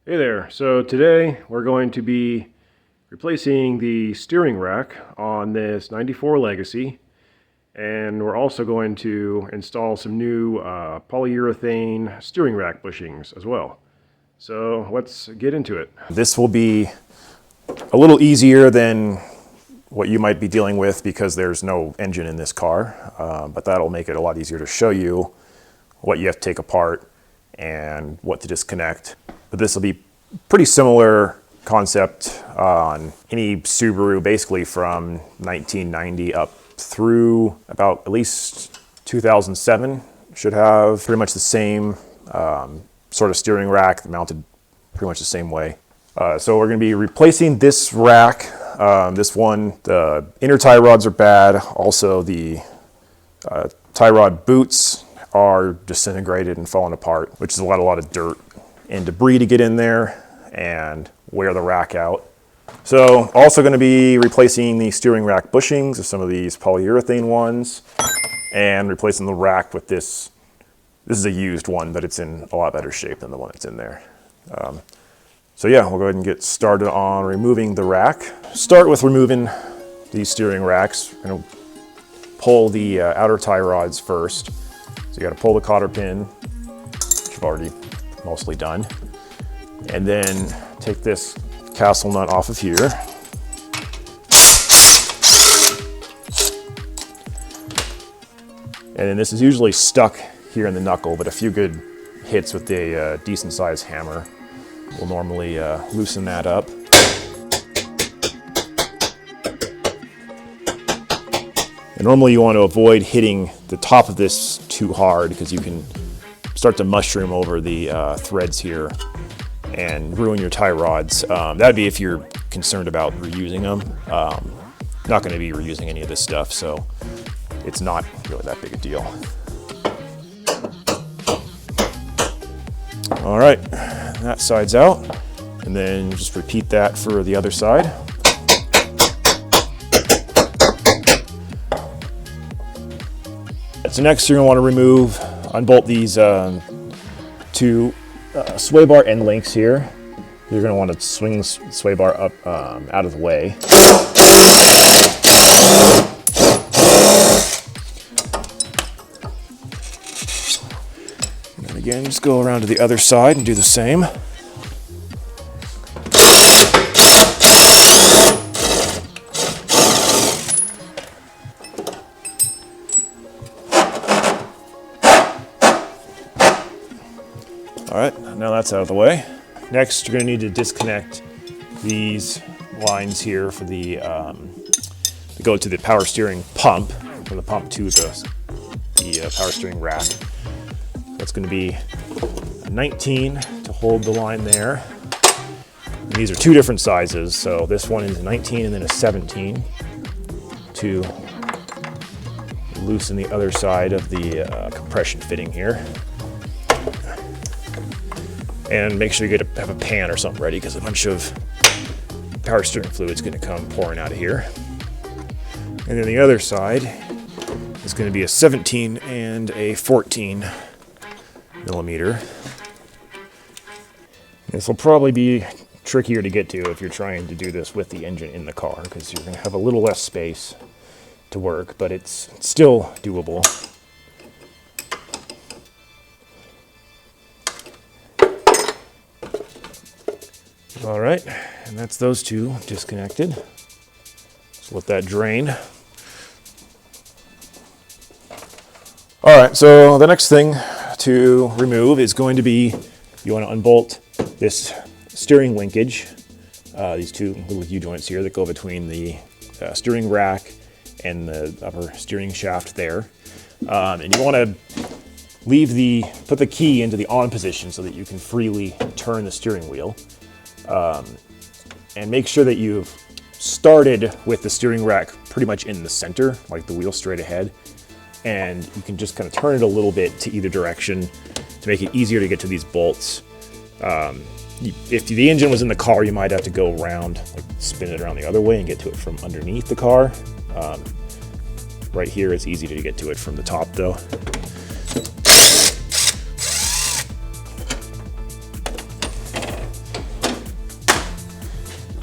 Hey there, so today we're going to be replacing the steering rack on this 94 Legacy, and we're also going to install some new polyurethane steering rack bushings as well. So let's get into it. This will be a little easier than what you might be dealing with because there's no engine in this car, but that'll make it a lot easier to show you what you have to take apart and what to disconnect. But this will be pretty similar concept on any Subaru, basically from 1990 up through about at least 2007. Should have pretty much the same sort of steering rack mounted pretty much the same way. So we're going to be replacing this rack. This one, the inner tie rods are bad. Also the tie rod boots are disintegrated and falling apart, which is a lot of dirt and debris to get in there and wear the rack out. So also going to be replacing the steering rack bushings of some of these polyurethane ones and replacing the rack with this. This is a used one, but it's in a lot better shape than the one that's in there. So yeah, we'll go ahead and get started on removing the rack. Start with removing these steering racks. We're going to pull the outer tie rods first. So you got to pull the cotter pin, which you've already mostly done, and then take this castle nut off of here. And then this is usually stuck here in the knuckle, but a few good hits with a decent sized hammer will normally loosen that up. And normally you want to avoid hitting the top of this too hard because you can start to mushroom over the threads here and ruin your tie rods. That'd be if you're concerned about reusing them. Not going to be reusing any of this stuff, so it's not really that big a deal. All right, that side's out, and then just repeat that for the other side. So next you're going to want to remove, unbolt these two sway bar end links here. You're going to want to swing the sway bar up out of the way. And then again, just go around to the other side and do the same. All right, now that's out of the way. Next, you're going to need to disconnect these lines here for the to go to the power steering pump, from the pump to the power steering rack. That's going to be a 19 to hold the line there. And these are two different sizes, so this one is a 19 and then a 17 to loosen the other side of the compression fitting here. And make sure you have a pan or something ready because a bunch of power steering fluid is going to come pouring out of here. And then the other side is going to be a 17 and a 14 millimeter. This will probably be trickier to get to if you're trying to do this with the engine in the car because you're going to have a little less space to work, but it's still doable. All right, and that's those two disconnected. So let that drain. All right, so the next thing to remove is going to be, you want to unbolt this steering linkage, these two little U-joints here that go between the steering rack and the upper steering shaft there. And you want to put the key into the on position so that you can freely turn the steering wheel. And make sure that you've started with the steering rack pretty much in the center, like the wheel straight ahead. And you can just kind of turn it a little bit to either direction to make it easier to get to these bolts. If the engine was in the car, you might have to go around, like spin it around the other way and get to it from underneath the car. Right here, it's easy to get to it from the top though.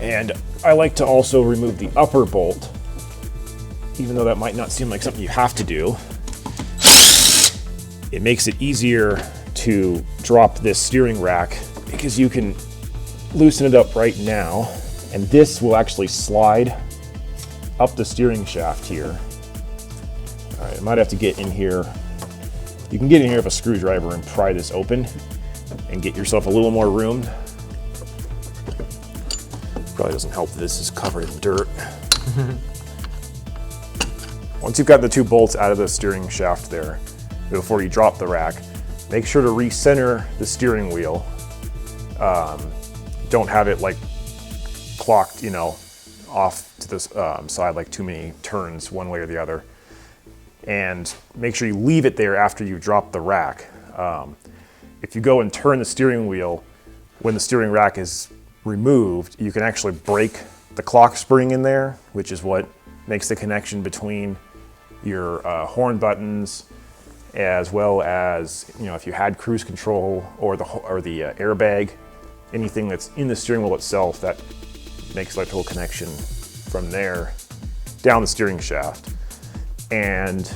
And I like to also remove the upper bolt, even though that might not seem like something you have to do. It makes it easier to drop this steering rack because you can loosen it up right now, and this will actually slide up the steering shaft here. All right, I might have to get in here. You can get in here with a screwdriver and pry this open and get yourself a little more room. Probably doesn't help that this is covered in dirt. Once you've got the two bolts out of the steering shaft there, before you drop the rack, make sure to recenter the steering wheel. Don't have it like clocked, off to this side like too many turns one way or the other. And make sure you leave it there after you drop the rack. If you go and turn the steering wheel when the steering rack is removed, you can actually break the clock spring in there, which is what makes the connection between your horn buttons, as well as if you had cruise control or the airbag, anything that's in the steering wheel itself, that makes electrical connection from there down the steering shaft. And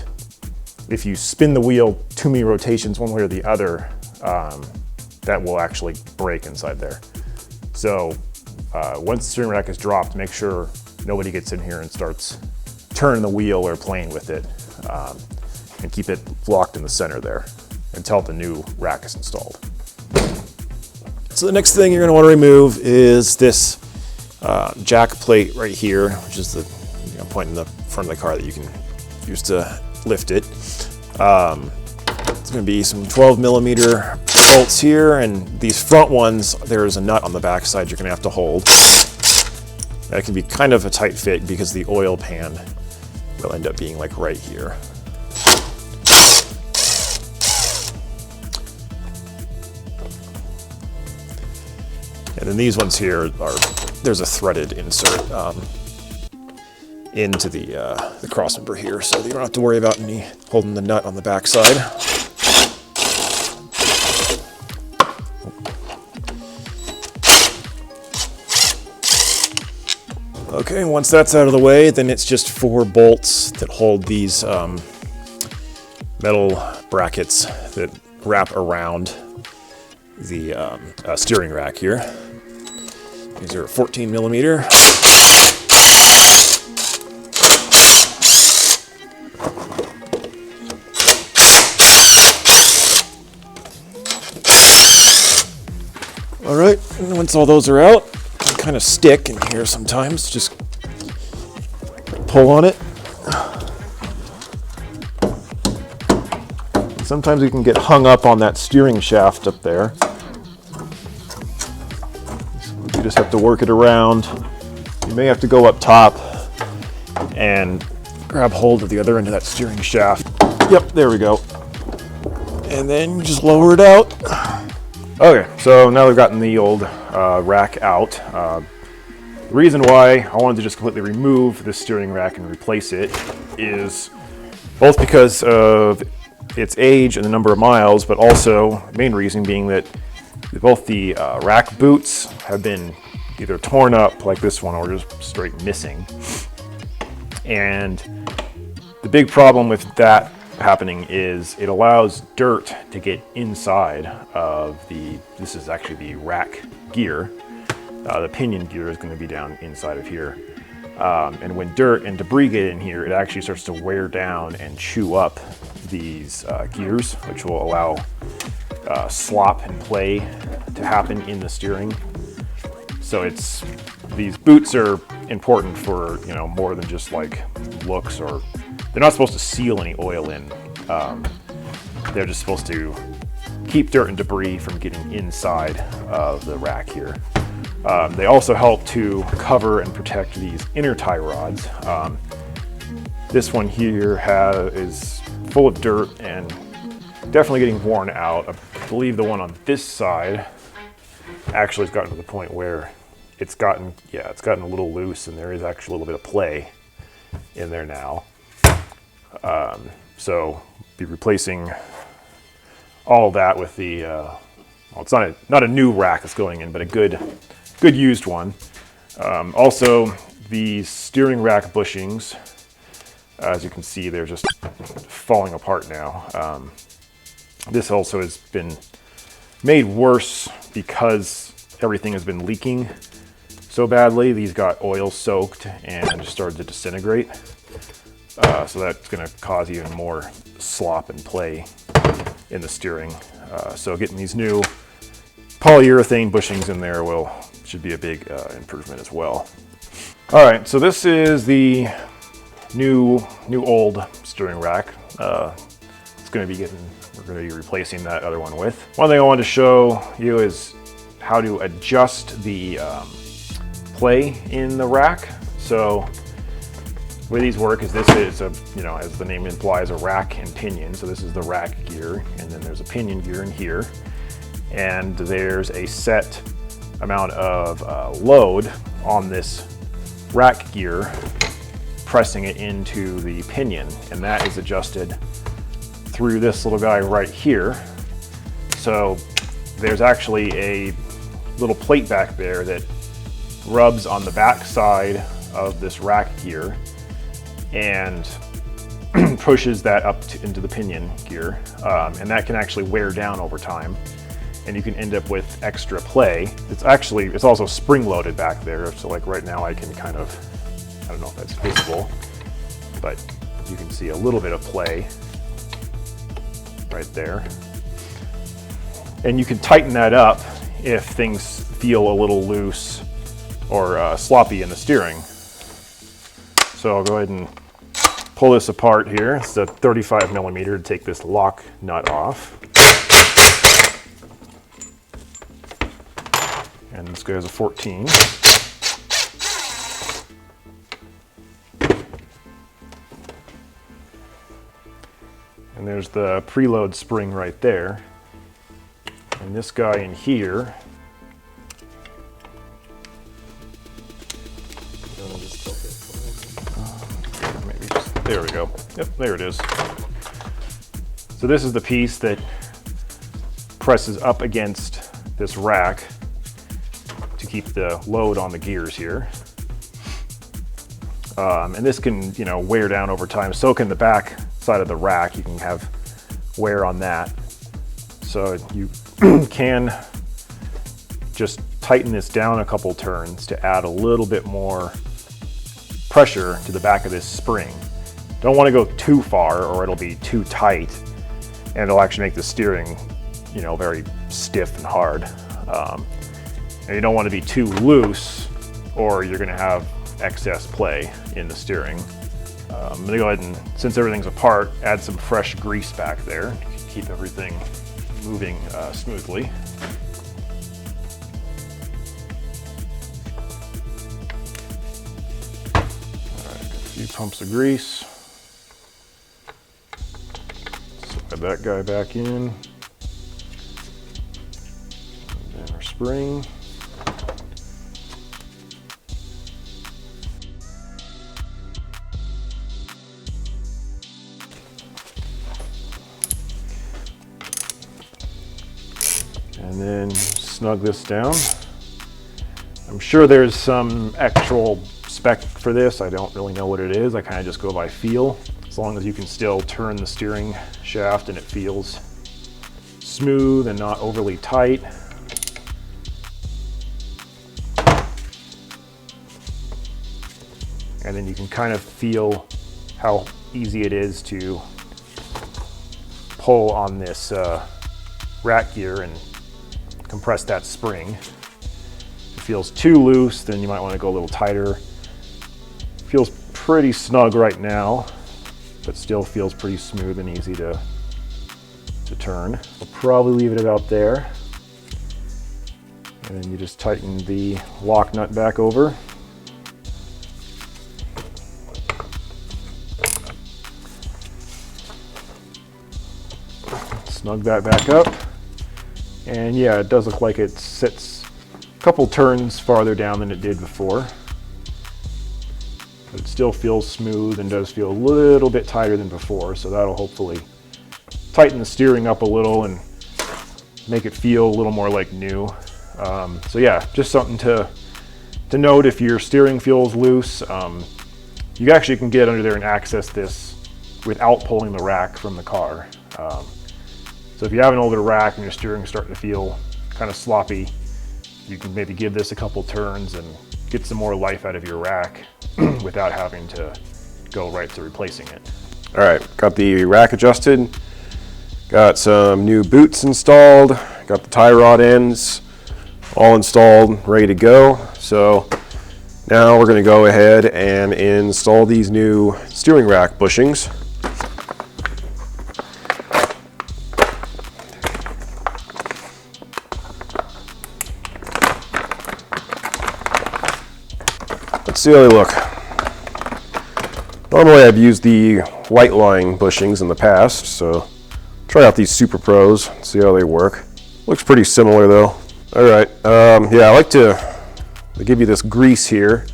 if you spin the wheel too many rotations one way or the other, that will actually break inside there. So once the steering rack is dropped, make sure nobody gets in here and starts turning the wheel or playing with it, and keep it locked in the center there until the new rack is installed. So the next thing you're going to want to remove is this jack plate right here, which is the point in the front of the car that you can use to lift it. It's going to be some 12 millimeter bolts here, and these front ones, there's a nut on the back side you're going to have to hold. That can be kind of a tight fit because the oil pan will end up being like right here. And then these ones here there's a threaded insert into the crossmember here, so you don't have to worry about any holding the nut on the back side. Okay, once that's out of the way, then it's just 4 bolts that hold these metal brackets that wrap around the steering rack here. These are 14 millimeter. All right, and once all those are out, they kind of stick in here sometimes. Just pull on it. Sometimes you can get hung up on that steering shaft up there. You just have to work it around. You may have to go up top and grab hold of the other end of that steering shaft. Yep, there we go. And then just lower it out. Okay, so now we've gotten the old rack out. The reason why I wanted to just completely remove this steering rack and replace it is both because of its age and the number of miles, but also the main reason being that both the rack boots have been either torn up like this one or just straight missing. And the big problem with that happening is it allows dirt to get inside of this is actually the rack gear. The pinion gear is going to be down inside of here. And when dirt and debris get in here, it actually starts to wear down and chew up these gears, which will allow slop and play to happen in the steering. So these boots are important for more than just like looks, or they're not supposed to seal any oil in. They're just supposed to keep dirt and debris from getting inside of the rack here. They also help to cover and protect these inner tie rods. This one here is full of dirt and definitely getting worn out. I believe the one on this side actually has gotten to the point where it's gotten a little loose, and there is actually a little bit of play in there now. So be replacing all of that with the, well, it's not a new rack that's going in, but a good used one. Also, the steering rack bushings, as you can see, they're just falling apart now. This also has been made worse because everything has been leaking so badly. These got oil soaked and just started to disintegrate. So that's going to cause even more slop and play in the steering. So getting these new polyurethane bushings in there should be a big improvement as well. All right, so this is the new old steering rack. It's going to be we're going to be replacing that other one with. One thing I wanted to show you is how to adjust the play in the rack. So the way these work is this is as the name implies, a rack and pinion. So this is the rack gear, and then there's a pinion gear in here. And there's a set amount of load on this rack gear, pressing it into the pinion, and that is adjusted through this little guy right here. So there's actually a little plate back there that rubs on the back side of this rack gear and pushes that up into the pinion gear, and that can actually wear down over time, and you can end up with extra play. It's also spring loaded back there, so like right now I can I don't know if that's visible, but you can see a little bit of play right there. And you can tighten that up if things feel a little loose or sloppy in the steering. So I'll go ahead and pull this apart here. It's a 35 millimeter to take this lock nut off. And this guy has a 14. And there's the preload spring right there. And this guy in here, there we go. Yep, there it is. So this is the piece that presses up against this rack to keep the load on the gears here. And this can, wear down over time. So can the back side of the rack. You can have wear on that. So you can just tighten this down a couple turns to add a little bit more pressure to the back of this spring. Don't want to go too far or it'll be too tight and it'll actually make the steering, very stiff and hard. And you don't want to be too loose or you're going to have excess play in the steering. I'm going to go ahead and, since everything's apart, add some fresh grease back there to keep everything moving smoothly. All right, got a few pumps of grease. Slide that guy back in. And then our spring. And then snug this down. I'm sure there's some actual spec for this. I don't really know what it is. I kind of just go by feel. As long as you can still turn the steering shaft and it feels smooth and not overly tight. And then you can kind of feel how easy it is to pull on this rack gear and compress that spring. If it feels too loose, then you might want to go a little tighter. Feels pretty snug right now, but still feels pretty smooth and easy to turn. I'll probably leave it about there. And then you just tighten the lock nut back over. Snug that back up. And yeah, it does look like it sits a couple turns farther down than it did before. But it still feels smooth and does feel a little bit tighter than before, so that'll hopefully tighten the steering up a little and make it feel a little more like new. So yeah, just something to To note, if your steering feels loose, you actually can get under there and access this without pulling the rack from the car. So if you have an older rack and your steering's starting to feel kind of sloppy, you can maybe give this a couple turns and get some more life out of your rack without having to go right to replacing it. All right, got the rack adjusted, got some new boots installed, got the tie rod ends all installed, ready to go. So now we're going to go ahead and install these new steering rack bushings. Let's see how they look. Normally I've used the white line bushings in the past, so try out these Super Pros, see how they work. Looks pretty similar though. All right, yeah, I like to give you this grease here.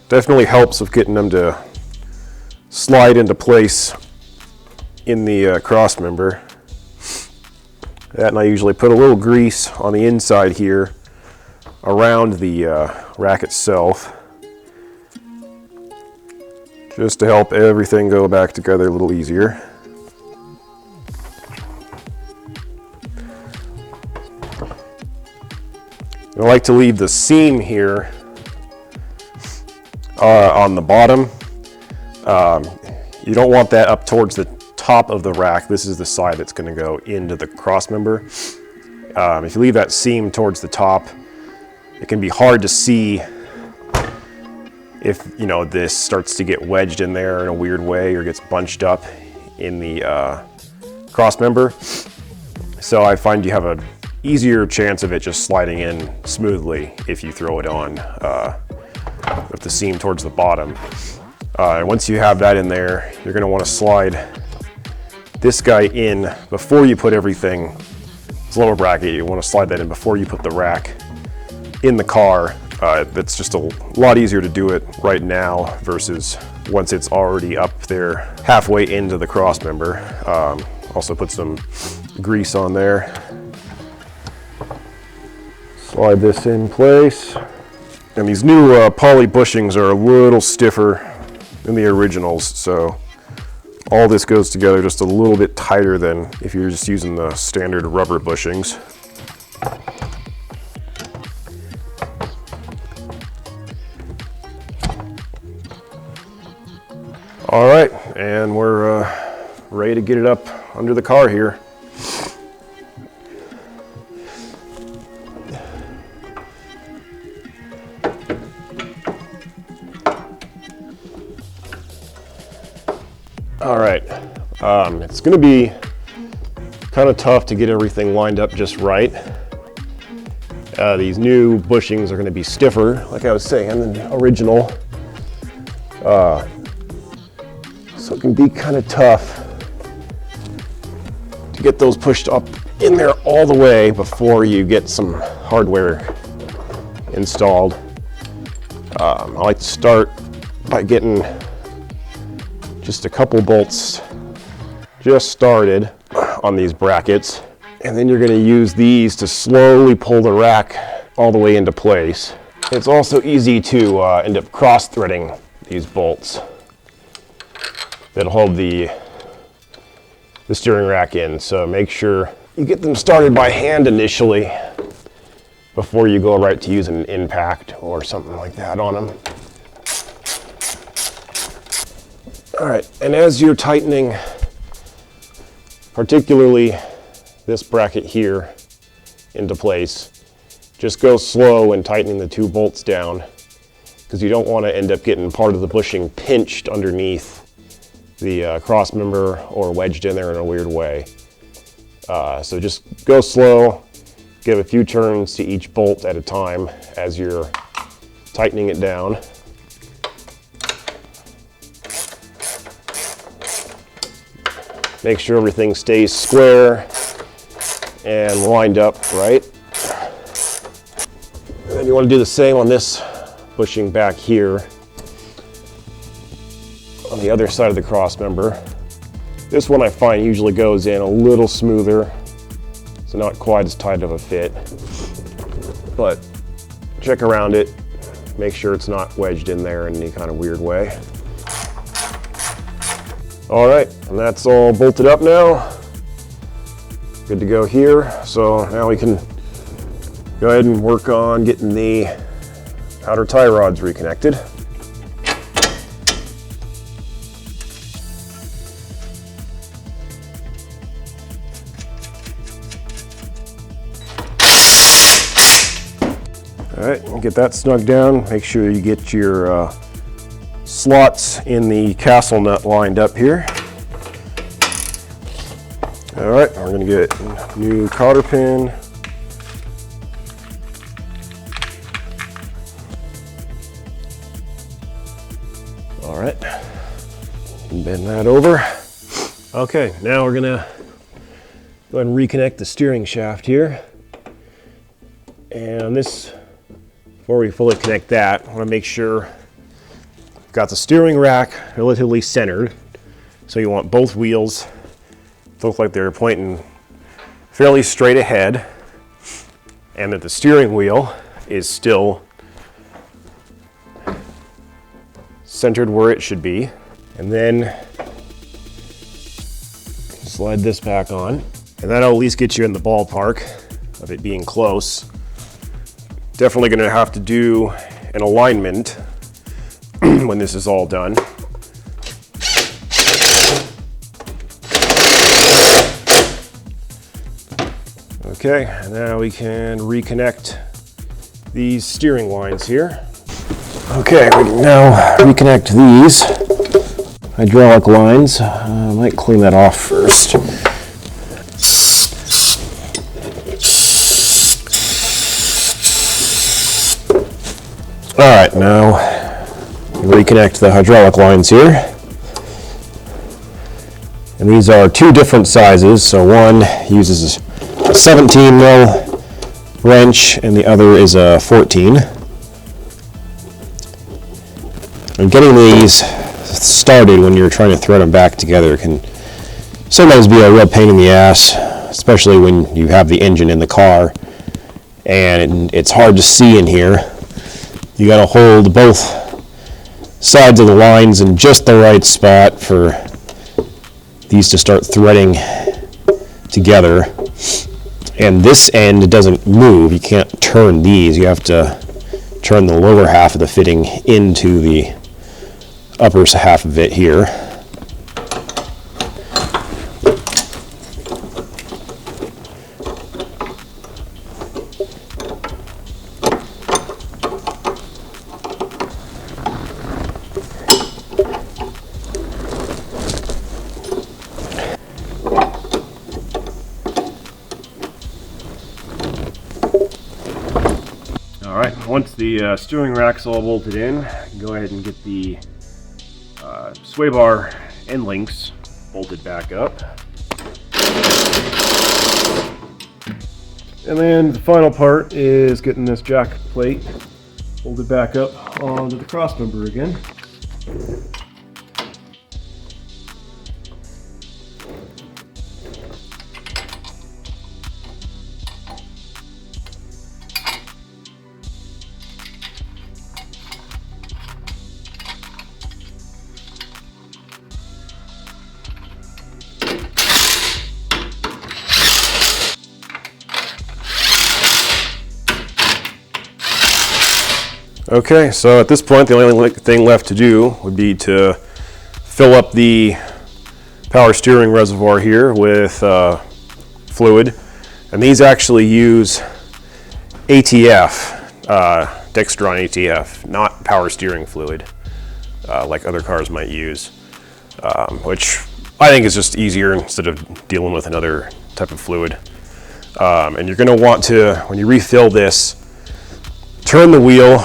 Definitely helps with getting them to slide into place in the cross member. That, and I usually put a little grease on the inside here around the rack itself, just to help everything go back together a little easier. I like to leave the seam here on the bottom. You don't want that up towards the top of the rack. This is the side that's going to go into the cross member. If you leave that seam towards the top, it can be hard to see if, you know, this starts to get wedged in there in a weird way or gets bunched up in the cross member. So I find you have a easier chance of it just sliding in smoothly if you throw it on with the seam towards the bottom. And once you have that in there, you're going to want to slide this guy in before you put everything. This lower bracket, you want to slide that in before you put the rack in the car. That's just a lot easier to do it right now versus once it's already up there halfway into the cross member. Also put some grease on there. Slide this in place. And these new poly bushings are a little stiffer than the originals, so all this goes together just a little bit tighter than if you're just using the standard rubber bushings. All right, and we're ready to get it up under the car here. All right, it's going to be kind of tough to get everything lined up just right. These new bushings are going to be stiffer, like I was saying, than the original. So it can be kind of tough to get those pushed up in there all the way before you get some hardware installed. I like to start by getting just a couple bolts just started on these brackets, and then you're going to use these to slowly pull the rack all the way into place. It's also easy to end up cross-threading these bolts that'll hold the steering rack in, so make sure you get them started by hand initially before you go right to use an impact or something like that on them. All right, and as you're tightening, particularly this bracket here into place, just go slow in tightening the two bolts down, because you don't want to end up getting part of the bushing pinched underneath the cross member or wedged in there in a weird way. So just go slow, give a few turns to each bolt at a time as you're tightening it down. Make sure everything stays square and lined up right. And then you want to do the same on this bushing back here on the other side of the cross member. This one I find usually goes in a little smoother, so not quite as tight of a fit, but check around it, Make sure it's not wedged in there in any kind of weird way. All right, and that's all bolted up now. Good to go here. So now we can go ahead and work on getting the outer tie rods reconnected. All right, get that snug down. Make sure you get your slots in the castle nut lined up here. All right, we're gonna get a new cotter pin. All right, bend that over. Okay, now we're gonna go ahead and reconnect the steering shaft here. And this, before we fully connect that, I want to make sure you've got the steering rack relatively centered. So you want both wheels to look like they're pointing fairly straight ahead, and that the steering wheel is still centered where it should be. And then slide this back on, and that'll at least get you in the ballpark of it being close. Definitely going to have to do an alignment when this is all done. Okay, now we can reconnect these steering lines here. Okay, we can now reconnect these hydraulic lines. I might clean that off first. All right, now reconnect the hydraulic lines here. And these are two different sizes. So one uses a 17 mil wrench and the other is a 14. And getting these started when you're trying to thread them back together can sometimes be a real pain in the ass, especially when you have the engine in the car and it's hard to see in here. You got to hold both sides of the lines in just the right spot for these to start threading together. And this end doesn't move. You can't turn these. You have to turn the lower half of the fitting into the upper half of it here. All right, once the steering rack's all bolted in, go ahead and get the sway bar end links bolted back up. And then the final part is getting this jack plate bolted back up onto the cross member again. Okay, so at this point, the only thing left to do would be to fill up the power steering reservoir here with fluid. And these actually use ATF, Dextron ATF, not power steering fluid, like other cars might use, which I think is just easier instead of dealing with another type of fluid. And you're going to want to, when you refill this, turn the wheel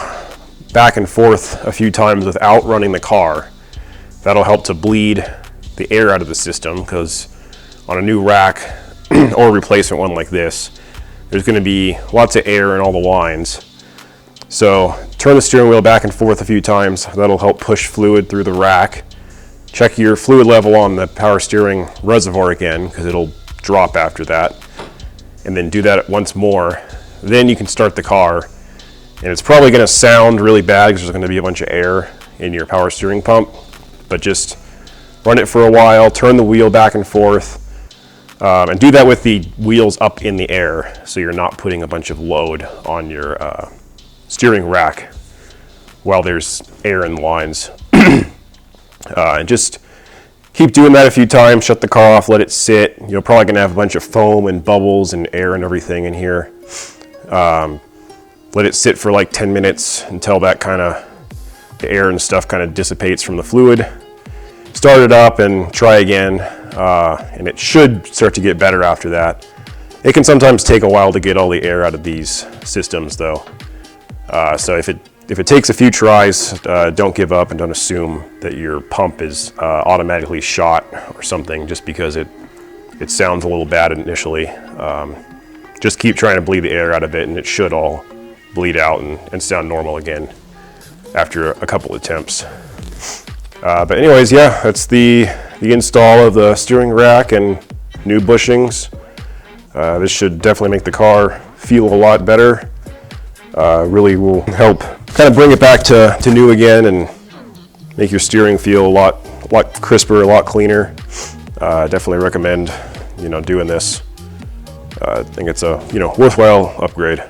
back and forth a few times without running the car. That'll help to bleed the air out of the system, because on a new rack or replacement one like this, there's going to be lots of air in all the lines. So turn the steering wheel back and forth a few times. That'll help push fluid through the rack. Check your fluid level on the power steering reservoir again, because it'll drop after that. And then do that once more. Then you can start the car And it's probably going to sound really bad because there's going to be a bunch of air in your power steering pump, but just run it for a while, turn the wheel back and forth, and do that with the wheels up in the air so you're not putting a bunch of load on your steering rack while there's air in the lines. And just keep doing that a few times, shut the car off, let it sit. You're probably going to have a bunch of foam and bubbles and air and everything in here. Let it sit for like 10 minutes until that the air and stuff kind of dissipates from the fluid. Start it up and try again, and it should start to get better after that. It can sometimes take a while to get all the air out of these systems though. So if it takes a few tries, don't give up and don't assume that your pump is automatically shot or something just because it sounds a little bad initially. Just keep trying to bleed the air out of it and it should all bleed out and sound normal again after a couple attempts. But anyways, yeah, that's the install of the steering rack and new bushings. This should definitely make the car feel a lot better. Really will help kind of bring it back to new again and make your steering feel a lot crisper, a lot cleaner. Definitely recommend doing this. I think it's a worthwhile upgrade.